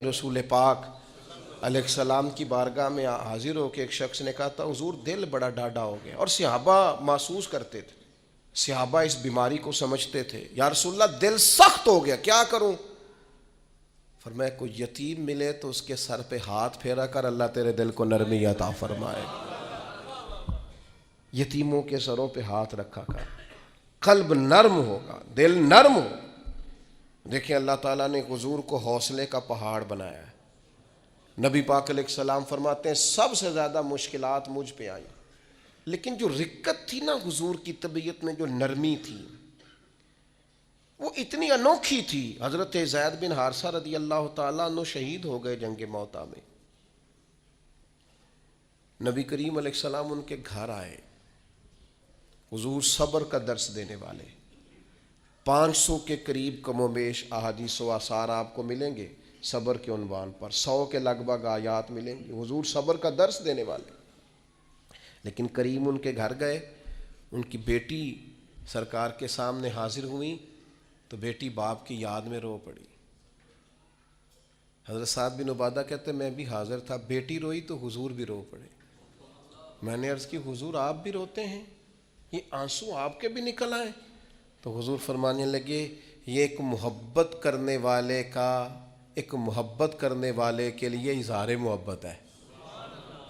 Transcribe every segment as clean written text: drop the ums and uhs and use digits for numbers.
رسول پاک علیہ السلام کی بارگاہ میں حاضر ہو کے ایک شخص نے کہا تھا حضور دل بڑا ڈاڈا ہو گیا، اور صحابہ محسوس کرتے تھے، صحابہ اس بیماری کو سمجھتے تھے، یا رسول اللہ دل سخت ہو گیا کیا کروں؟ فرمایا کوئی یتیم ملے تو اس کے سر پہ ہاتھ پھیرا کر، اللہ تیرے دل کو نرمی عطا فرمائے گا۔ یتیموں کے سروں پہ ہاتھ رکھا کر، قلب نرم ہوگا، دل نرم ہوگا۔ دیکھیں اللہ تعالیٰ نے حضور کو حوصلے کا پہاڑ بنایا ہے۔ نبی پاک علیہ السلام فرماتے ہیں سب سے زیادہ مشکلات مجھ پہ آئیں، لیکن جو رقت تھی نا حضور کی طبیعت میں، جو نرمی تھی، وہ اتنی انوکھی تھی۔ حضرت زید بن حارثہ رضی اللہ تعالیٰ عنہ شہید ہو گئے جنگ موتا میں۔ نبی کریم علیہ السلام ان کے گھر آئے، حضور صبر کا درس دینے والے، 500 کے قریب کم و بیش احادیث و آثار آپ کو ملیں گے صبر کے عنوان پر، 100 کے لگ بھگ آیات ملیں گی، حضور صبر کا درس دینے والے۔ لیکن کریم ان کے گھر گئے، ان کی بیٹی سرکار کے سامنے حاضر ہوئی تو بیٹی باپ کی یاد میں رو پڑی۔ حضرت سعد بن عبادہ کہتے ہیں میں بھی حاضر تھا، بیٹی روئی تو حضور بھی رو پڑے۔ میں نے عرض کی حضور آپ بھی روتے ہیں، یہ آنسو آپ کے بھی نکل آئے؟ تو حضور فرمانے لگے یہ ایک محبت کرنے والے کے لیے اظہار محبت ہے۔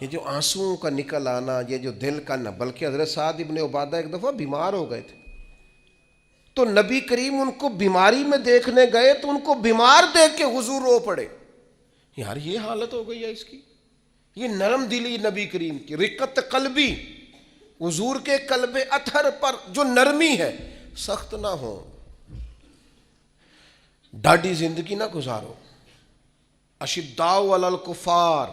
یہ جو آنسوؤں کا نکل آنا، یہ جو دل کا نہ، بلکہ حضرت سعد بن عبادہ ایک دفعہ بیمار ہو گئے تھے، تو نبی کریم ان کو بیماری میں دیکھنے گئے تو ان کو بیمار دیکھ کے حضور رو پڑے۔ یار یہ حالت ہو گئی ہے اس کی، یہ نرم دلی نبی کریم کی، رقت قلبی، حضور کے قلب اطہر پر جو نرمی ہے، سخت نہ ہو، ڈاڈی زندگی نہ گزارو۔ اشداء علی الکفار،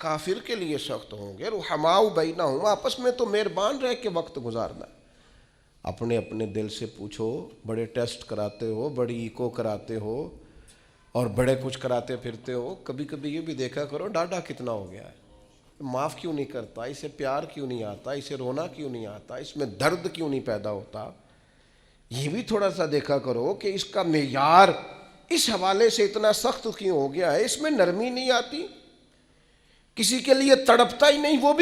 کافر کے لیے سخت ہوں گے، رحماء بینہم، آپس میں تو مہربان رہ کے وقت گزارنا۔ اپنے اپنے دل سے پوچھو، بڑے ٹیسٹ کراتے ہو، بڑی ایکو کراتے ہو اور بڑے کچھ کراتے پھرتے ہو، کبھی کبھی یہ بھی دیکھا کرو ڈاڈا کتنا ہو گیا ہے، معاف کیوں نہیں کرتا، اسے پیار کیوں نہیں آتا، اسے رونا کیوں نہیں آتا، اس میں درد کیوں نہیں پیدا ہوتا۔ یہ بھی تھوڑا سا دیکھا کرو کہ اس کا معیار اس حوالے سے اتنا سخت کیوں ہو گیا ہے، اس میں نرمی نہیں آتی، کسی کے لیے تڑپتا ہی نہیں، وہ بھی